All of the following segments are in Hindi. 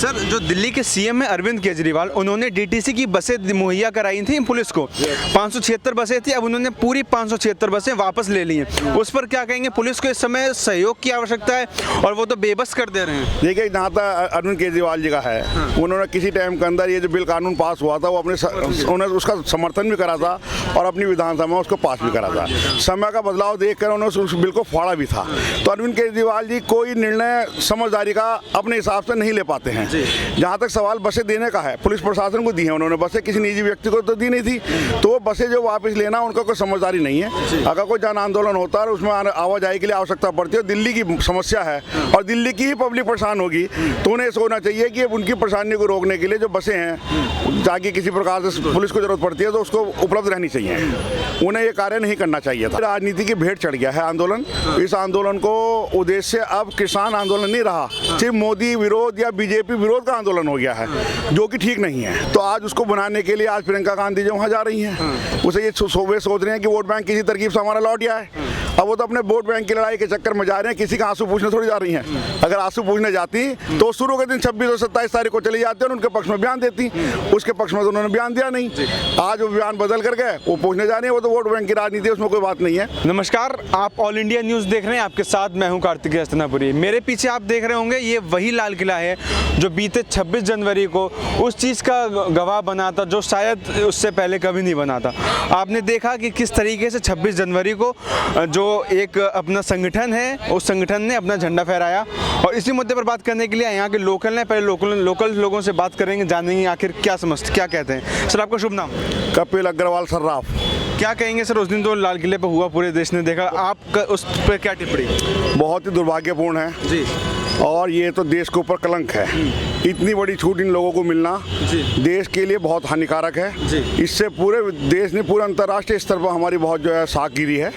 सर, जो दिल्ली के सीएम है अरविंद केजरीवाल, उन्होंने डीटीसी की बसें मुहैया कराई थी पुलिस को। 576 बसें थी, अब उन्होंने पूरी 576 बसें वापस ले ली हैं। उस पर क्या कहेंगे? पुलिस को इस समय सहयोग की आवश्यकता है और वो तो बेबस कर दे रहे हैं। देखिए, जहाँ तक अरविंद केजरीवाल जी का है, उन्होंने किसी टाइम के अंदर ये जो बिल कानून पास हुआ था वो उन्होंने उसका समर्थन भी करा था और अपनी विधानसभा में उसको पास भी करा था। समय का बदलाव देखकर उन्होंने उस बिल को फाड़ा भी था। तो अरविंद केजरीवाल जी कोई निर्णय समझदारी का अपने हिसाब से नहीं ले पाते हैं। जहाँ तक सवाल बसें देने का है, पुलिस प्रशासन को दी है उन्होंने बसें, किसी निजी व्यक्ति को तो दी नहीं थी। तो वो बसें जो वापस लेना, उनका कोई समझदारी नहीं है। अगर कोई जन आंदोलन होता है और उसमें आवाजाही के लिए आवश्यकता पड़ती है, दिल्ली की समस्या है और दिल्ली की ही पब्लिक परेशान होगी, तो उन्हें सोचना चाहिए कि उनकी परेशानी को रोकने के लिए जो बसें हैं, ताकि किसी प्रकार से पुलिस को जरूरत पड़ती है तो उसको उपलब्ध रहनी चाहिए। उन्हें ये कार्य नहीं करना चाहिए था। राजनीति की भेंट चढ़ गया है आंदोलन। इस आंदोलन को उद्देश्य अब किसान आंदोलन नहीं रहा, सिर्फ मोदी विरोध या बीजेपी विरोध का आंदोलन हो गया है, जो कि ठीक नहीं है। तो आज उसको बनाने के लिए आज प्रियंका गांधी जो वहाँ जा रही हैं, उसे ये वे सोच रहे हैं कि वोट बैंक किसी तरकीब से हमारा लौट गया है। अब वो तो अपने वोट बैंक की लड़ाई के चक्कर में जा रहे हैं, किसी का आंसू पूछने थोड़ी जा रही हैं। अगर आंसू पूछने जाती तो शुरू के दिन 26 और 27 तारीख को चली जाती और उनके पक्ष में बयान देती। उसके पक्ष में तो उन्होंने बयान दिया नहीं। आज वो बयान बदल कर गए, वो पूछने जा रहे हैं। वो तो वोट बैंक की राजनीति है, उसमें कोई बात नहीं है। नमस्कार, आप ऑल इंडिया न्यूज़ देख रहे हैं। आपके साथ मैं हूं कार्तिक हस्तनापुरी। मेरे पीछे आप देख रहे होंगे, ये वही लाल किला है जो बीते 26 जनवरी को उस चीज़ का गवाह बना था जो शायद उससे पहले कभी नहीं बना था। आपने देखा कि किस तरीके से 26 जनवरी को जो एक अपना संगठन है, उस संगठन ने अपना झंडा फहराया। और इसी मुद्दे पर बात करने के लिए यहाँ के लोकल हैं। पहले लोकल लोगों से बात करेंगे, जानेंगे आखिर क्या समझते, क्या कहते हैं। सर, आपका शुभ नाम? कपिल अग्रवाल सर्राफ। क्या कहेंगे सर, उस दिन तो लाल किले पर हुआ, पूरे देश ने देखा, आपका उस पर क्या टिप्पणी? बहुत ही दुर्भाग्यपूर्ण है जी, और ये तो देश के ऊपर कलंक है। इतनी बड़ी छूट इन लोगों को मिलना देश के लिए बहुत हानिकारक है। इससे पूरे देश ने, पूरे अंतर्राष्ट्रीय स्तर पर हमारी बहुत जो है साख गिरी है,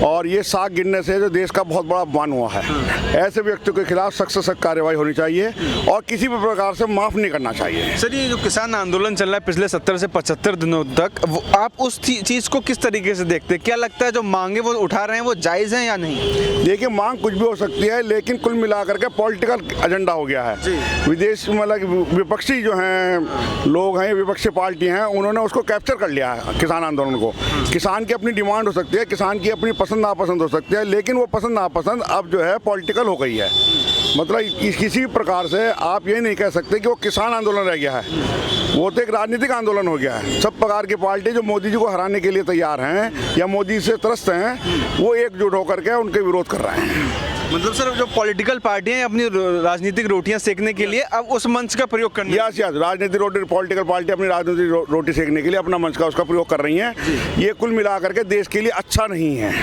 और ये साख गिरने से जो देश का बहुत बड़ा अपमान हुआ है। ऐसे व्यक्तियों के खिलाफ सख्त से सख्त कार्रवाई होनी चाहिए और किसी भी प्रकार से माफ़ नहीं करना चाहिए। सर, ये जो किसान आंदोलन चल रहा है पिछले 70 से 75 दिनों तक, आप उस चीज़ को किस तरीके से देखते हैं? क्या लगता है जो मांगे वो उठा रहे हैं वो जायज़ हैं या नहीं? देखिए, मांग कुछ भी हो सकती है, लेकिन कुल मिलाकर के पॉलिटिकल एजेंडा हो गया है। विदेश मतलब विपक्षी जो हैं लोग हैं, विपक्षी पार्टी हैं, उन्होंने उसको कैप्चर कर लिया है किसान आंदोलन को। किसान की अपनी डिमांड हो सकती है, किसान की अपनी पसंद नापसंद हो सकती है, लेकिन वो पसंद नापसंद अब जो है पॉलिटिकल हो गई है। मतलब किसी प्रकार से आप ये नहीं कह सकते कि वो किसान आंदोलन रह गया है, वो तो एक राजनीतिक आंदोलन हो गया है। सब प्रकार की पार्टी जो मोदी जी को हराने के लिए तैयार हैं या मोदी से त्रस्त हैं, वो एकजुट होकर के उनके विरोध कर रहे हैं। मतलब सर, जो पॉलिटिकल पार्टियां अपनी राजनीतिक रोटियां सेकने के लिए अब उस मंच का प्रयोग करने, राजनीतिक रोटी, पॉलिटिकल पार्टी अपनी राजनीतिक रोटी सेकने के लिए अपना मंच का उसका प्रयोग कर रही हैं। ये कुल मिलाकर के देश के लिए अच्छा नहीं है।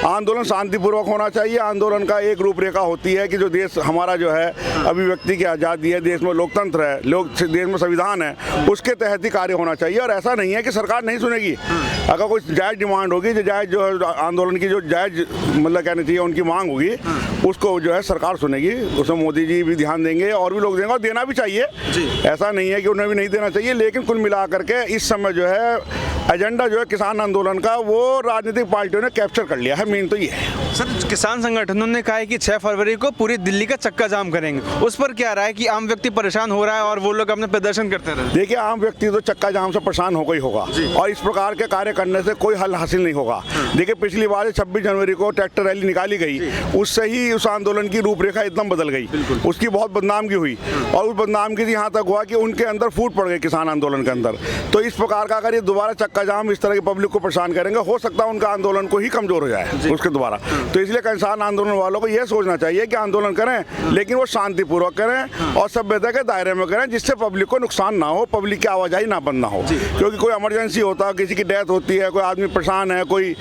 आंदोलन शांतिपूर्वक होना चाहिए। आंदोलन का एक रूपरेखा होती है कि जो देश हमारा जो है अभिव्यक्ति की आज़ादी है, देश में लोकतंत्र है, देश में संविधान है, उसके तहत ही कार्य होना चाहिए। और ऐसा नहीं है कि सरकार नहीं सुनेगी। अगर कोई जायज़ डिमांड होगी, जो जायज़ जो है आंदोलन की जो जायज़ मतलब कहना चाहिए उनकी मांग होगी, उसको जो है सरकार सुनेगी। उसमें मोदी जी भी ध्यान देंगे और भी लोग देंगे, और देना भी चाहिए। ऐसा नहीं है कि उन्हें भी नहीं देना चाहिए, लेकिन कुल मिलाकर के इस समय जो है एजेंडा जो है किसान आंदोलन का, वो राजनीतिक पार्टियों ने कैप्चर कर लिया है। मेन तो ये है। सर, किसान संगठनों ने कहा है कि 6 फरवरी को पूरी दिल्ली का चक्का जाम करेंगे। उस पर क्या रहा है कि आम व्यक्ति परेशान हो रहा है और वो लोग अपने प्रदर्शन करते रहे? देखिए, आम व्यक्ति तो चक्का जाम से परेशान होगा ही होगा, और इस प्रकार के कार्य करने से कोई हल हासिल नहीं होगा। देखिए, पिछली बार 26 जनवरी को ट्रैक्टर रैली निकाली गई, उससे ही उस आंदोलन की रूपरेखा एकदम बदल गई। उसकी बहुत बदनामगी हुई, और उस बदनामगी से यहाँ तक हुआ कि उनके अंदर फूट पड़ गई किसान आंदोलन के अंदर। तो इस प्रकार का अगर ये दोबारा चक्का जाम इस तरह की पब्लिक को परेशान करेंगे, हो सकता है उनका आंदोलन को ही कमजोर हो जाए उसके द्वारा। तो इसलिए किसान आंदोलन वालों को यह सोचना चाहिए कि आंदोलन करें, लेकिन वो शांतिपूर्वक करें और सभ्यता के दायरे में करें, जिससे पब्लिक को नुकसान ना हो, पब्लिक की आवाजाही ना बंद ना हो। क्योंकि कोई इमरजेंसी होता है, किसी की डेथ होती है, कोई आदमी परेशान है, कोई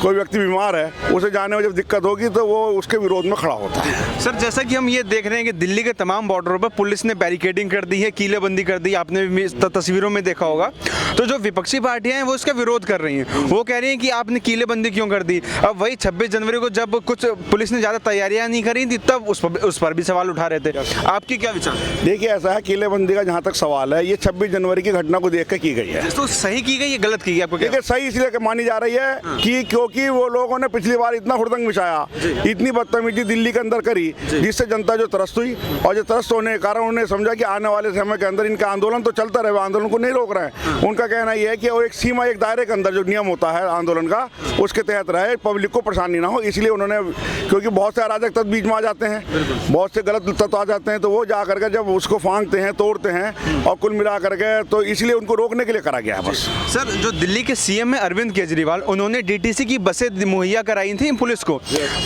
व्यक्ति बीमार है, उसे जाने में जब दिक्कत होगी तो वो उसके विरोध में खड़ा होता है। सर, जैसा कि हम ये देख रहे हैं कि दिल्ली के तमाम बॉर्डरों पर पुलिस ने बैरिकेडिंग कर दी है, कीलेबंदी कर दी, आपने भी तस्वीरों में देखा होगा। तो जो विपक्षी पार्टियां हैं वो इसका विरोध कर रही हैं। वो कह रही हैं कि आपने किलेबंदी क्यों कर दी। अब वही 26 जनवरी को जब कुछ पुलिस ने ज़्यादा तैयारियां नहीं करी थी तब उस पर भी सवाल उठा रहे थे। आपकी क्या विचार? देखिए ऐसा है, किलेबंदी का जहाँ तक सवाल है, ये 26 जनवरी की घटना को देख कर की गई है। तो सही की गई, ये गलत की गई? आपको क्या? देखिए सही इसलिए मानी जा रही है कि क्योंकि वो लोगों ने पिछली बार इतना हुड़दंग मचाया, इतनी बदतमीजी दिल्ली के अंदर करी, जिससे जनता जो त्रस्त हुई, और जो त्रस्त होने के कारण उन्होंने समझा कि आने वाले समय के अंदर इनका आंदोलन तो चलता रहे, आंदोलन को नहीं रोक रहे हैं। उनका कहना यह है कि वो एक सीमा, एक दायरे के अंदर जो नियम होता है आंदोलन का, उसके तहत रहे, पब्लिक को परेशानी ना हो। इसलिए उन्होंने, क्योंकि बहुत से अराजक तत्व बीच में आ जाते हैं, बहुत से गलत तत्व आ जाते हैं, तो वो जा करके जब उसको फांगते हैं, तोड़ते हैं, और कुल मिला करके तो इसलिए उनको रोकने के लिए करा गया है बस। सर, जो दिल्ली के सीएम है अरविंद केजरीवाल, उन्होंने डीटीसी की बसें मुहैया कराई थी पुलिस को।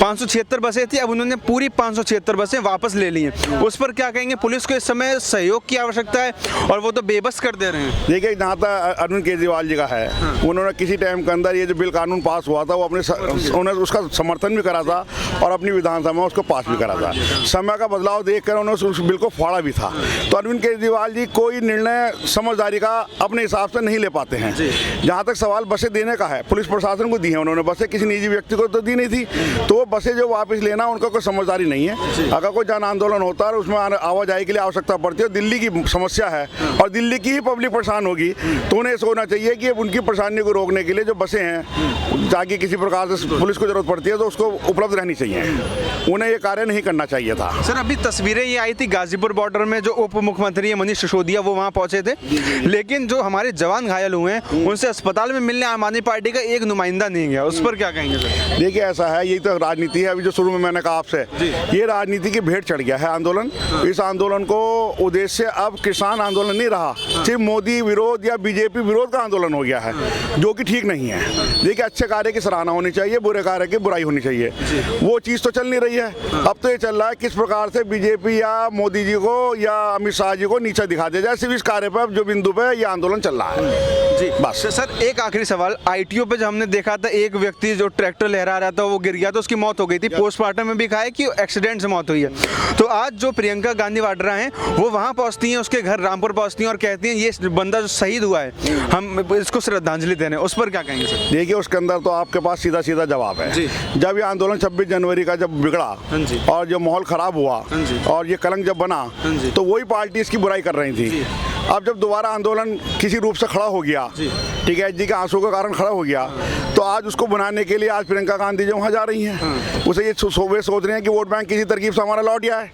576 बसें थी, अब उन्होंने पूरी 576 बसें वापस ले ली हैं। उस पर क्या कहेंगे? पुलिस को इस समय सहयोग की आवश्यकता है और वो तो बेबस कर दे रहे हैं। देखिए जहाँ तक अरविंद केजरीवाल जी का है, उन्होंने किसी टाइम के अंदर ये जो बिल कानून पास हुआ था, वो उन्होंने उसका समर्थन भी करा था और अपनी विधानसभा में उसको पास भी करा था। समय का बदलाव देखकर उन्होंने उस बिल को फाड़ा भी था। तो अरविंद केजरीवाल जी कोई निर्णय समझदारी का अपने हिसाब से नहीं ले पाते हैं। जहाँ तक सवाल बसें देने का है, पुलिस प्रशासन को दी है उन्होंने बसें, किसी निजी व्यक्ति को तो दी नहीं थी, तो वो बसें जो वापस लेना, उनका कोई समझदारी नहीं है। अगर कोई जन आंदोलन होता है, उसमें आवाजाही के लिए आवश्यकता पड़ती है, दिल्ली की समस्या है और दिल्ली की ही पब्लिक परेशान होगी, तो उन्हें सोचना चाहिए कि उनकी परेशानी को रोकने के लिए जो बसें हैं, ताकि किसी प्रकार से पुलिस को जरूरत पड़ती है तो उसको उपलब्ध रहनी चाहिए। उन्हें ये कार्य नहीं करना चाहिए था। सर, अभी तस्वीरें ये आई थी गाजीपुर बॉर्डर में, जो उप मुख्यमंत्री है मनीष सिसोदिया, वो वहाँ पहुंचे थे, लेकिन जो हमारे जवान घायल हुए हैं उनसे अस्पताल में मिलने आम आदमी पार्टी का एक नुमाइंदा नहीं गया। उस पर क्या कहेंगे सर? देखिए ऐसा है, यही तो राजनीति है। अभी जो शुरू में मैंने कहा आपसे, ये राजनीति की भेंट चढ़ गया है आंदोलन। इस आंदोलन को उद्देश्य अब किसान आंदोलन नहीं रहा, सिर्फ मोदी विरोध या बीजेपी विरोध का आंदोलन हो गया है, जो कि ठीक नहीं है। देखिए अच्छे कार्य की सराहना होनी चाहिए, बुरे कार्य की बुराई होनी चाहिए। वो चीज़ तो चल नहीं रही है। अब तो ये चल रहा है किस प्रकार से बीजेपी या मोदी जी को या अमित शाह जी को नीचा दिखा दिया जाए, सिर्फ इस कार्य पर जो बिंदु पे ये आंदोलन चल रहा है जी। बस। सर, एक आखिरी सवाल, आईटीओ पे जो हमने देखा था, एक व्यक्ति जो ट्रैक्टर लहरा रहा था वो गिर गया, तो उसकी मौत हो गई थी। पोस्टमार्टम में भी कहा है कि एक्सीडेंट से मौत हुई है। तो आज जो प्रियंका गांधी वाड्रा हैं, वो वहाँ पहुँचती हैं, उसके घर रामपुर पहुँचती हैं और कहती हैं ये बंदा जो शहीद हुआ है, हम इसको श्रद्धांजलि दे रहे हैं। उस पर क्या कहेंगे सर? देखिए उसके अंदर तो आपके पास सीधा सीधा जवाब है। जब ये आंदोलन 26 जनवरी का जब बिगड़ा और जो माहौल खराब हुआ और ये कलंक जब बना, तो वही पार्टी इसकी बुराई कर रही थी। अब जब दोबारा आंदोलन किसी रूप से खड़ा हो गया, ठीक है जी, के आंसू के कारण खड़ा हो गया, तो आज उसको बनाने के लिए आज प्रियंका गांधी जो वहाँ जा रही हैं, उसे ये वे सोच रहे हैं कि वोट बैंक किसी तरकीब से हमारा लौट जाए।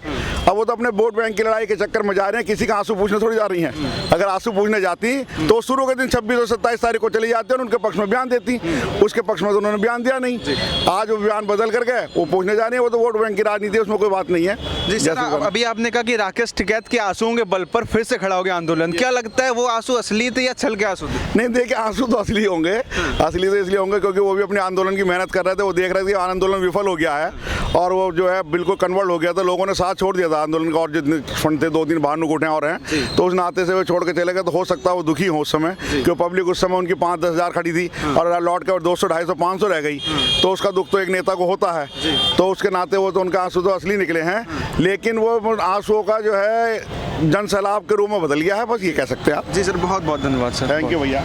अब वो तो अपने वोट बैंक की लड़ाई के चक्कर में जा रहे हैं, किसी का आंसू पूछने थोड़ी जा रही हैं। अगर आंसू पूछने जाती तो शुरू के दिन 26 और 27 तारीख को चली जाती और उनके पक्ष में बयान देती, उसके पक्ष में तो उन्होंने बयान दिया नहीं। आज वो बयान बदल कर गए, वो पूछने जा रही है, वो तो वोट बैंक की राजनीति है, उसमें कोई बात नहीं है जी। सर, अभी आपने कहा कि राकेश टिकैत के आंसुओं के बल पर फिर से खड़ा हो गया आंदोलन, क्या लगता है वो आंसू असली थे या छल के आंसू थे? नहीं, देखिए आंसू तो असली होंगे, असली तो इसलिए होंगे क्योंकि वो भी अपने आंदोलन की मेहनत कर रहे थे। वो देख रहे थे कि आंदोलन विफल हो गया है और वो जो है बिल्कुल कन्वर्ट हो गया था, लोगों ने साथ छोड़ दिया था आंदोलन का, और जितने फंड थे 2-3 बाहर उठे और हैं, तो उस नाते से वो छोड़ के चले गए। तो हो सकता है वो दुखी हो उस समय, क्योंकि पब्लिक उस समय उनकी 5-10 हज़ार खड़ी थी और लौट के और 200, 250, 500 रह गई, तो उसका दुख तो एक नेता को होता है। तो उसके नाते वो तो उनके आंसू तो असली निकले हैं, लेकिन वो आंसुओं का जो है जन सैलाब के रूप में बदल गया है, बस ये कह सकते हैं आप। जी सर, बहुत बहुत धन्यवाद सर। थैंक यू भैया।